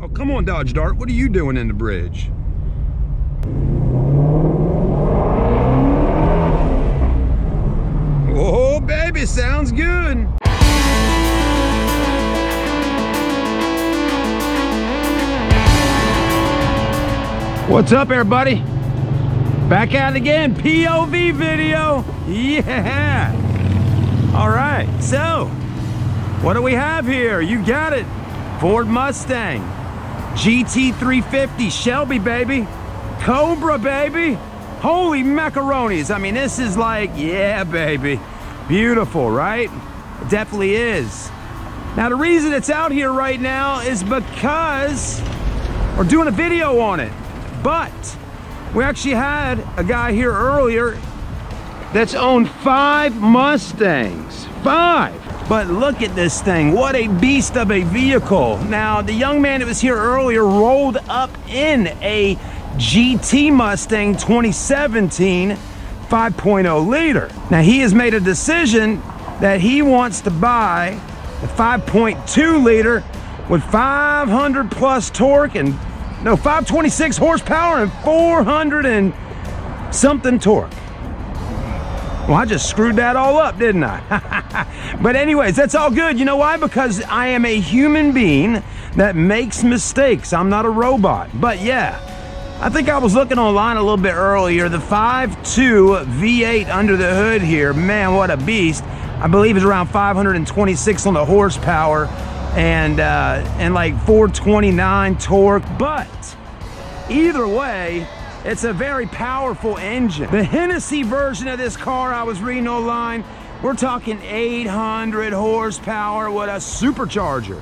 Oh, come on, Dodge Dart. What are you doing in the bridge? Oh, baby, sounds good. What's up, everybody? Back at it again, POV video. Yeah. All right, so what do we have here? You got it. Ford Mustang GT350 Shelby, baby. Cobra, baby. Holy macaronis. I mean, this is like, yeah, baby. Beautiful, right? It definitely is. Now, the reason it's out here right now is because we're doing a video on it. But we actually had a guy here earlier that's owned 5 Mustangs. 5! But look at this thing. What a beast of a vehicle. Now, the young man that was here earlier rolled up in a GT Mustang 2017 5.0 liter. Now, he has made a decision that he wants to buy the 5.2 liter with 500 plus torque and 526 horsepower and 400 and something torque. Well, I just screwed that all up, didn't I? But anyways, that's all good. You know why? Because I am a human being that makes mistakes. I'm not a robot. But yeah, I think I was looking online a little bit earlier. The 5.2 V8 under the hood here, man, what a beast. I believe it's around 526 on the horsepower and like 429 torque. But either way, it's a very powerful engine. The Hennessy version of this car I was reading online, we're talking 800 horsepower with a supercharger.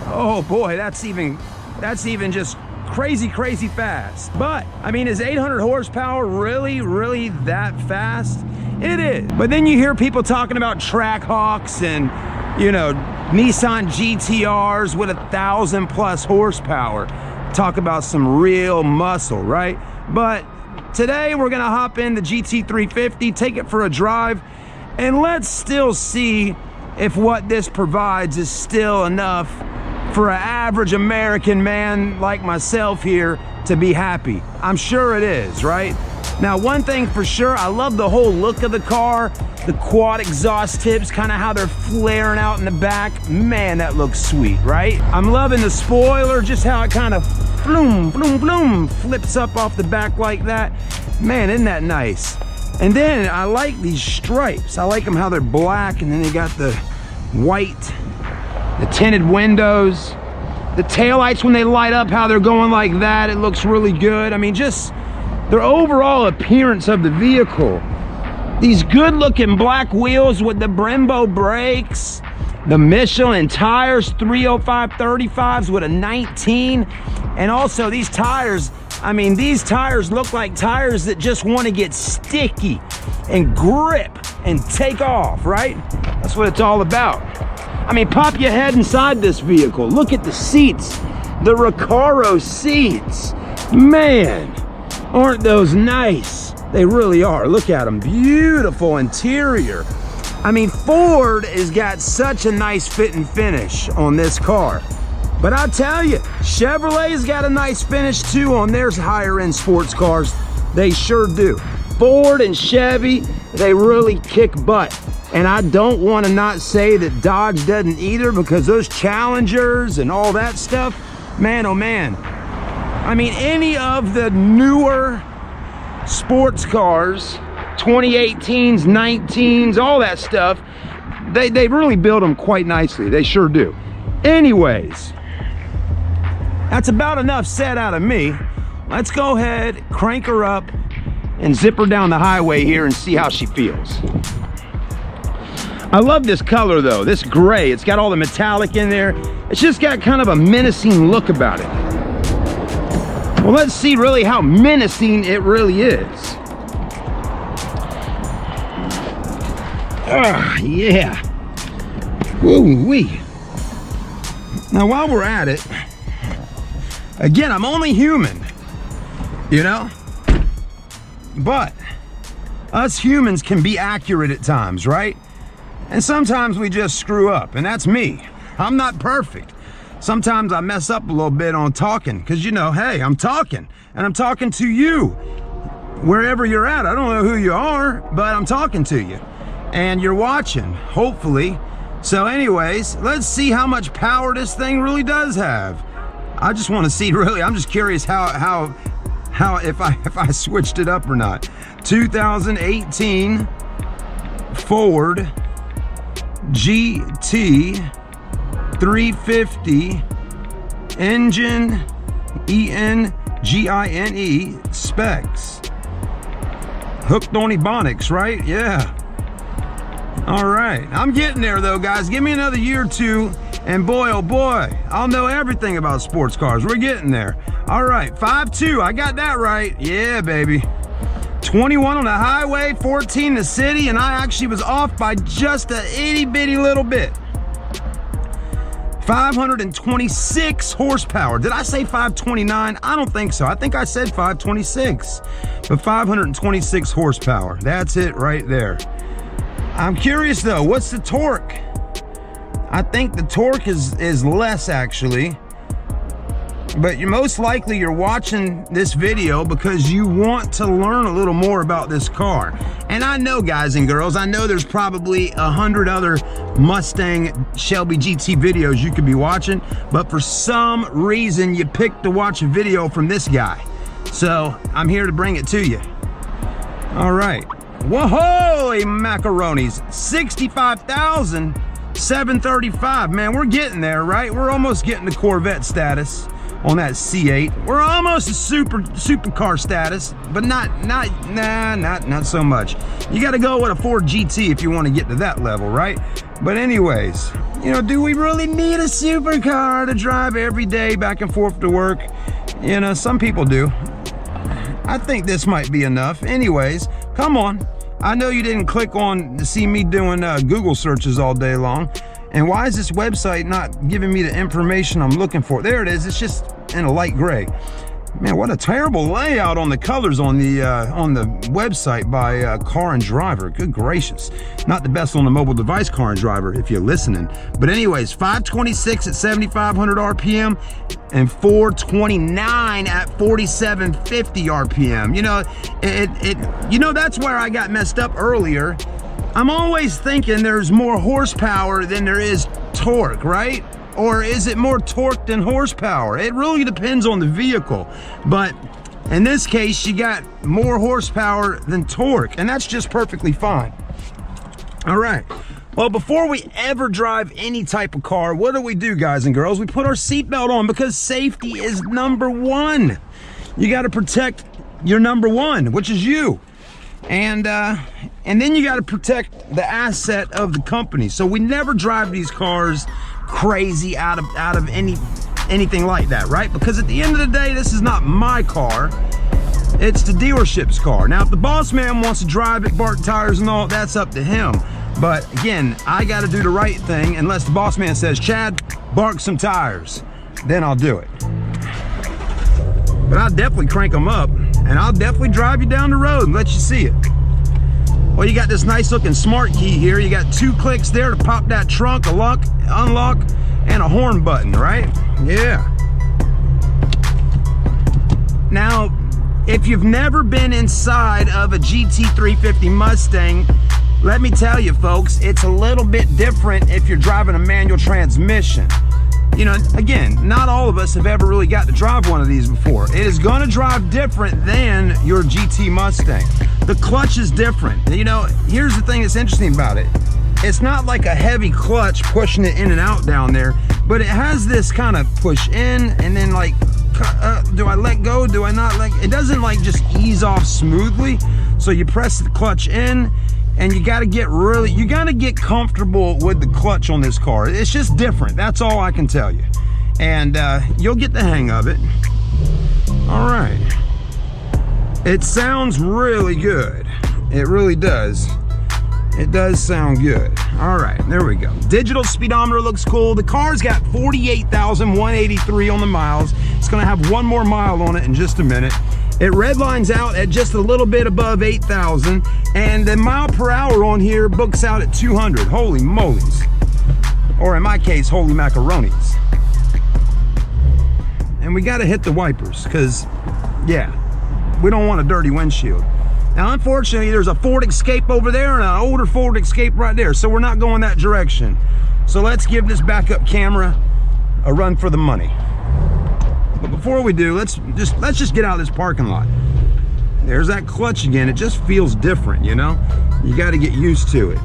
Oh boy, that's even just crazy fast. But I mean, is 800 horsepower really that fast? It is. But then you hear people talking about Trackhawks and, you know, Nissan GTRs with 1,000 plus horsepower. Talk about some real muscle, right? But today we're gonna hop in the GT350, take it for a drive, and let's still see if what this provides is still enough for an average American man like myself here to be happy. I'm sure it is, right? Now, one thing for sure, I love the whole look of the car, the quad exhaust tips, kind of how they're flaring out in the back. Man, that looks sweet, right? I'm loving the spoiler, just how it kind of bloom, flips up off the back like that. Man, isn't that nice? And then I like these stripes. I like them how they're black, and then they got the white, the tinted windows, the taillights when they light up, how they're going like that. It looks really good. I mean, just the overall appearance of the vehicle. These good looking black wheels with the Brembo brakes, the Michelin tires, 305 35s with a 19. And also these tires, I mean, these tires look like tires that just want to get sticky and grip and take off, right? That's what it's all about. I mean, pop your head inside this vehicle. Look at the seats, the Recaro seats. Man, aren't those nice? They really are. Look at them. Beautiful interior. I mean, Ford has got such a nice fit and finish on this car. But I'll tell you, Chevrolet's got a nice finish too on their higher end sports cars. They sure do. Ford and Chevy, they really kick butt. And I don't want to not say that Dodge doesn't either, because those Challengers and all that stuff, man, oh man. I mean, any of the newer sports cars, 2018s, 19s, all that stuff, they really build them quite nicely. They sure do. Anyways, that's about enough said out of me. Let's go ahead, crank her up, and zip her down the highway here and see how she feels. I love this color though, this gray. It's got all the metallic in there. It's just got kind of a menacing look about it. Well, let's see really how menacing it really is. Yeah. Woo-wee. Now, while we're at it, again, I'm only human, you know? But us humans can be accurate at times, right? And sometimes we just screw up, and that's me. I'm not perfect. sometimes I mess up a little bit on talking, because, you know, hey, I'm talking, and I'm talking to you wherever you're at. I don't know who you are, but I'm talking to you, and you're watching, hopefully. So anyways, let's see how much power this thing really does have. I just want to see, really, I'm just curious how if I switched it up or not. 2018 Ford GT350 engine, ENGINE specs. Hooked on Ebonics, right? Yeah. All right, I'm getting there though, guys. Give me another year or two, and boy, oh boy, I'll know everything about sports cars. We're getting there. All right, 5.2, I got that right. Yeah, baby. 21 on the highway, 14 in the city, and I actually was off by just a itty bitty little bit. 526 horsepower. Did I say 529? I don't think so. I think I said 526, but 526 horsepower. That's it right there. I'm curious though, what's the torque? I think the torque is less actually, but most likely you're watching this video because you want to learn a little more about this car. And I know, guys and girls, I know there's probably 100 other Mustang Shelby GT videos you could be watching, but for some reason you picked to watch a video from this guy. So I'm here to bring it to you. All right. Whoa, holy macaronis, 65,735. Man, we're getting there, right? We're almost getting to Corvette status on that C8. We're almost a supercar status, but not so much. You got to go with a Ford GT if you want to get to that level, right? But anyways, you know, do we really need a supercar to drive every day back and forth to work? You know, some people do. I think this might be enough. Anyways, come on. I know you didn't click on to see me doing Google searches all day long. And why is this website not giving me the information I'm looking for? There it is. It's just in a light gray. Man, what a terrible layout on the colors on the website by Car and Driver. Good gracious. Not the best on the mobile device, Car and Driver, if you're listening. But anyways, 526 at 7,500 RPM and 429 at 4,750 RPM. You know, you know, that's where I got messed up earlier. I'm always thinking there's more horsepower than there is torque, right? Or is it more torque than horsepower? It really depends on the vehicle. But in this case, you got more horsepower than torque, and that's just perfectly fine. All right. Well, before we ever drive any type of car, what do we do, guys and girls? We put our seatbelt on because safety is number one. You got to protect your number one, which is you. And then you got to protect the asset of the company. So we never drive these cars crazy out of anything like that, right? Because at the end of the day, this is not my car, it's the dealership's car. Now if the boss man wants to drive it, bark tires and all, that's up to him. But again, I got to do the right thing unless the boss man says, Chad, bark some tires, then I'll do it. But I'll definitely crank them up, and I'll definitely drive you down the road and let you see it. Well, you got this nice looking smart key here. You got 2 clicks there to pop that trunk, unlock, and a horn button, right? Yeah. Now, if you've never been inside of a GT350 Mustang, let me tell you folks, it's a little bit different if you're driving a manual transmission. You know, again, not all of us have ever really got to drive one of these before. It is going to drive different than your GT Mustang. The clutch is different. You know, here's the thing that's interesting about it. It's not like a heavy clutch pushing it in and out down there, but it has this kind of push in and then like, do I let go? Do I not let? It doesn't like just ease off smoothly. So you press the clutch in, and you got to get comfortable with the clutch on this car. It's just different. That's all I can tell you. And you'll get the hang of it. All right. It sounds really good. It really does. It does sound good. All right, there we go. Digital speedometer looks cool. The car's got 48,183 on the miles. It's gonna have 1 more mile on it in just a minute. It redlines out at just a little bit above 8,000, and the mile per hour on here books out at 200. Holy molies. Or in my case, holy macaronis. and we got to hit the wipers because, yeah, we don't want a dirty windshield. Now, unfortunately, there's a Ford Escape over there and an older Ford Escape right there, so we're not going that direction. So let's give this backup camera a run for the money. But before we do, let's just get out of this parking lot. There's that clutch again. It just feels different, you know? You got to get used to it.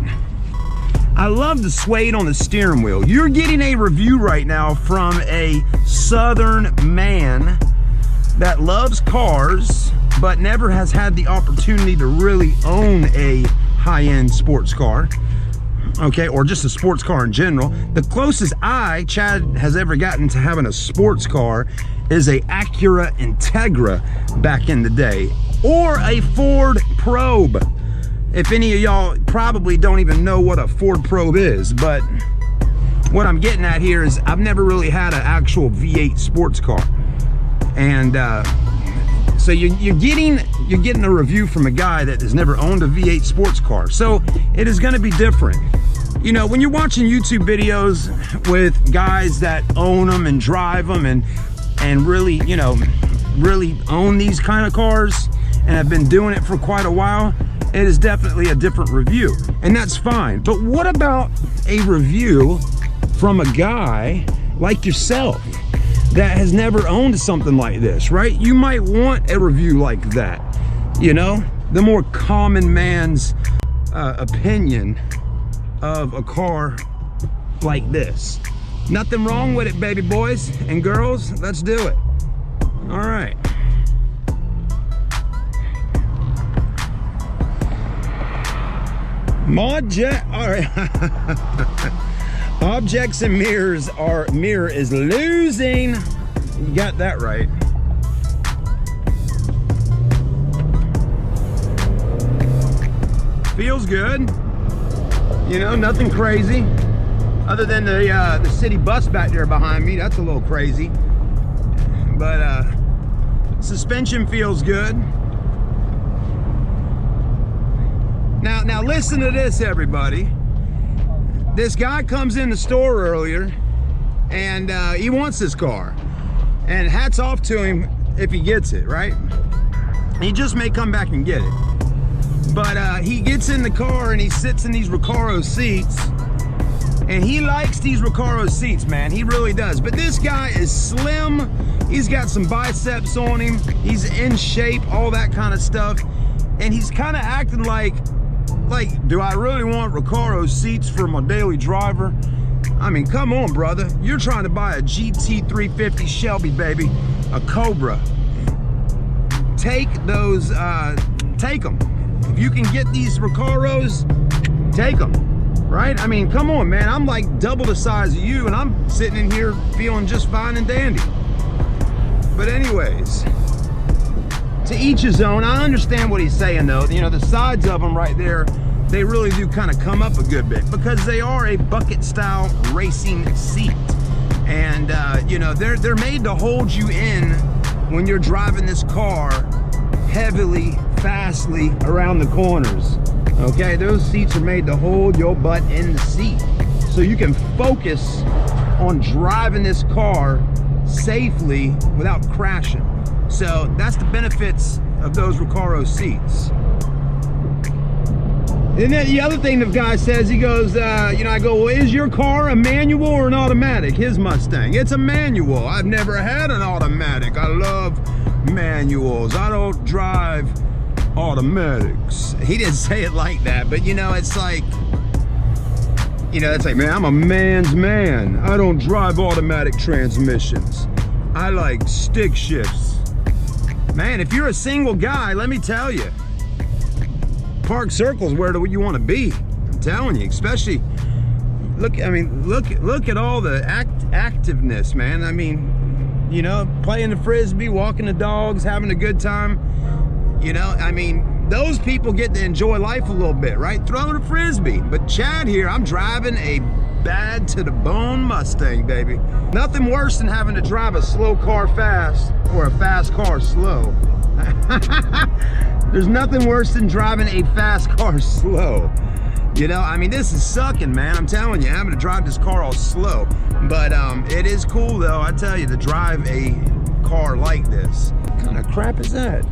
I love the suede on the steering wheel. You're getting a review right now from a Southern man that loves cars, but never has had the opportunity to really own a high-end sports car. Okay, or just a sports car in general. The closest Chad, has ever gotten to having a sports car is a Acura Integra back in the day, or a Ford Probe. If any of y'all probably don't even know what a Ford Probe is, but what I'm getting at here is I've never really had an actual V8 sports car. And so you're getting a review from a guy that has never owned a V8 sports car. So it is gonna be different. You know, when you're watching YouTube videos with guys that own them and drive them and really, you know, really own these kind of cars and have been doing it for quite a while, it is definitely a different review, and that's fine. But what about a review from a guy like yourself that has never owned something like this, right? You might want a review like that, you know? The more common man's opinion of a car like this. Nothing wrong with it, baby boys and girls. Let's do it. All right. All right. Objects and mirrors mirror is losing. You got that right. Feels good. You know, nothing crazy. Other than the city bus back there behind me, that's a little crazy. But suspension feels good. Now listen to this, everybody. This guy comes in the store earlier, and he wants this car. And hats off to him if he gets it, right? He just may come back and get it. But he gets in the car and he sits in these Recaro seats. And he likes these Recaro seats, man. He really does. But this guy is slim. He's got some biceps on him. He's in shape, all that kind of stuff. And he's kind of acting like, do I really want Recaro seats for my daily driver? I mean, come on, brother. You're trying to buy a GT350 Shelby, baby. A Cobra. Take those, take them. If you can get these Recaros, take them. Right? I mean, come on, man. I'm like double the size of you, and I'm sitting in here feeling just fine and dandy. But anyways, to each his own. I understand what he's saying, though. You know, the sides of them right there, they really do kind of come up a good bit because they are a bucket-style racing seat. And, you know, they're made to hold you in when you're driving this car heavily, fastly around the corners. Okay, those seats are made to hold your butt in the seat so you can focus on driving this car safely without crashing. So that's the benefits of those Recaro seats. And then the other thing the guy says, he goes, you know, I go, well, is your car a manual or an automatic? His Mustang, it's a manual. I've never had an automatic. I love manuals. I don't drive automatics. He didn't say it like that, but you know, it's like, you know, it's like, man, I'm a man's man. I don't drive automatic transmissions. I like stick shifts. Man, if you're a single guy, let me tell you, Park Circle's where you want to be. I'm telling you, especially look at all the activeness, man. I mean, you know, playing the frisbee, walking the dogs, having a good time. You know, I mean, those people get to enjoy life a little bit, right? Throw the frisbee. But Chad here, I'm driving a bad to the bone Mustang, baby. Nothing worse than having to drive a slow car fast or a fast car slow. There's nothing worse than driving a fast car slow. You know, I mean, this is sucking, man. I'm telling you, having to drive this car all slow. But it is cool, though, I tell you, to drive a car like this. What kind of crap is that?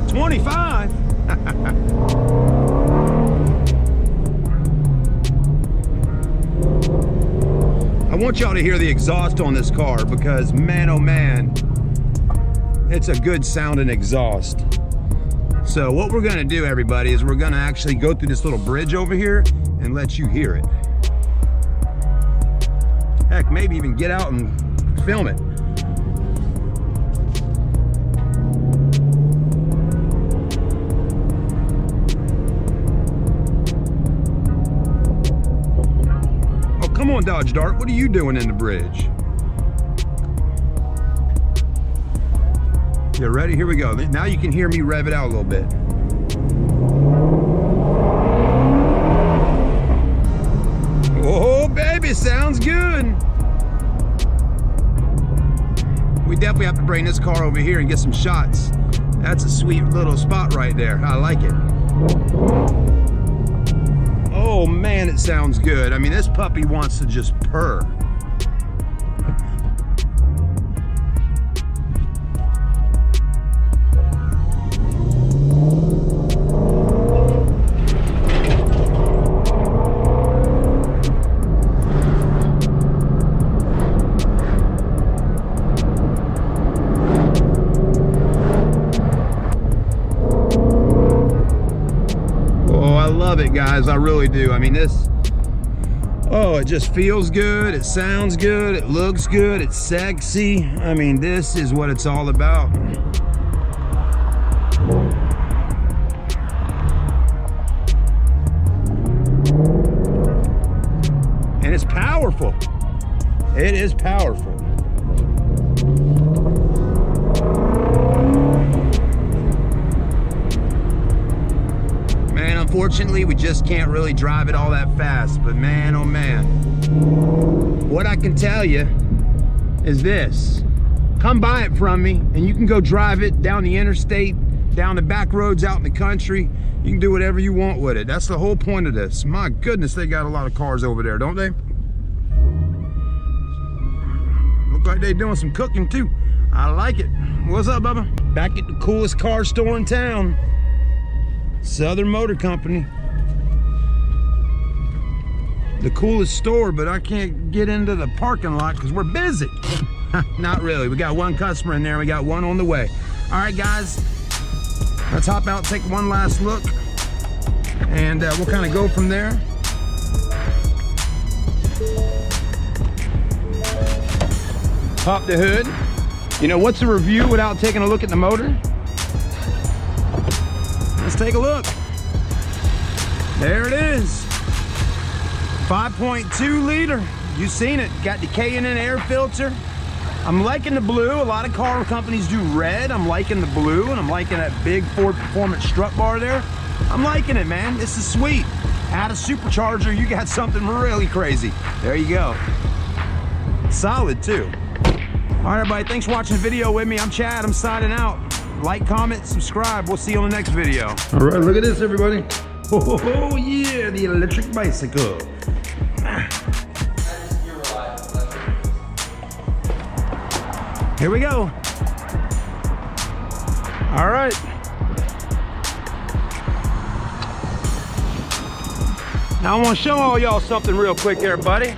$25. I want y'all to hear the exhaust on this car because, man, oh man, it's a good sounding exhaust. So what we're gonna do, everybody, is we're gonna actually go through this little bridge over here and let you hear it. Heck, maybe even get out and film it. Come on, Dodge Dart, what are you doing in the bridge? You ready? Here we go. Now you can hear me rev it out a little bit. Oh, baby, sounds good. We definitely have to bring this car over here and get some shots. That's a sweet little spot right there. I like it. Oh man, it sounds good. I mean, this puppy wants to just purr. Guys, I really do. I mean, this, oh, it just feels good, it sounds good, it looks good, it's sexy. I mean, this is what it's all about. And it's powerful. It is powerful. Unfortunately, we just can't really drive it all that fast, but man, oh man. What I can tell you is this. Come buy it from me and you can go drive it down the interstate, down the back roads out in the country. You can do whatever you want with it. That's the whole point of this. My goodness, they got a lot of cars over there, don't they? Look like they're doing some cooking too. I like it. What's up, Bubba? Back at the coolest car store in town. Southern Motor Company. The coolest store, but I can't get into the parking lot because we're busy. Not really. We got one customer in there. We got one on the way. All right, guys. Let's hop out, take one last look, and we'll kind of go from there. Pop the hood. You know, what's a review without taking a look at the motor? Let's take a look. There it is. 5.2 liter. You've seen it. Got the K&N air filter. I'm liking the blue. A lot of car companies do red. I'm liking the blue, and I'm liking that big Ford Performance strut bar there. I'm liking it, man. This is sweet. Add a supercharger, you got something really crazy. There you go. Solid too. All right, everybody, thanks for watching the video with me. I'm Chad, I'm signing out. Like, comment, subscribe. We'll see you on the next video. All right, look at this, everybody. Oh yeah, the electric bicycle. Here we go. All right. Now I want to show all y'all something real quick here, buddy.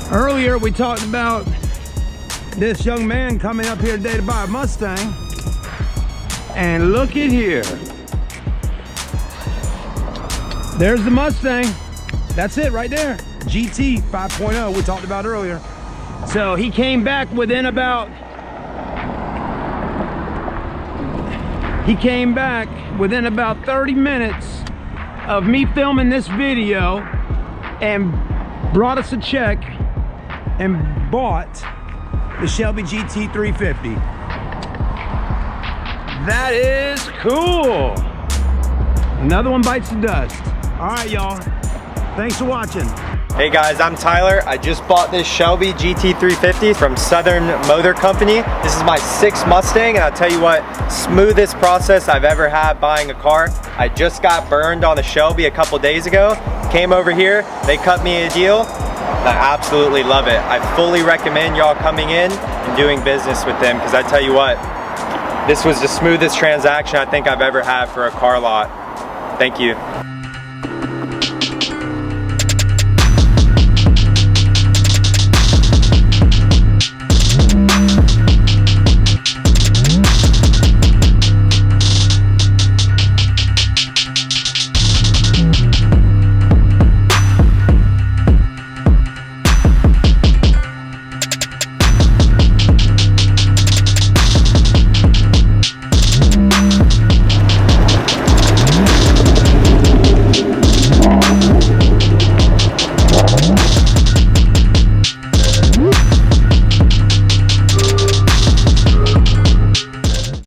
Earlier we talked about this young man coming up here today to buy a Mustang. And look at here. There's the Mustang. That's it right there. GT 5.0 we talked about earlier. So he came back within about 30 minutes of me filming this video and brought us a check and bought the Shelby GT350. That is cool. Another one bites the dust. All right, y'all. Thanks for watching. Hey guys, I'm Tyler. I just bought this Shelby GT350 from Southern Motor Company. This is my 6th Mustang, and I'll tell you what, smoothest process I've ever had buying a car. I just got burned on a Shelby a couple days ago. Came over here, they cut me a deal. I absolutely love it. I fully recommend y'all coming in and doing business with them, because I tell you what, this was the smoothest transaction I think I've ever had for a car lot. Thank you.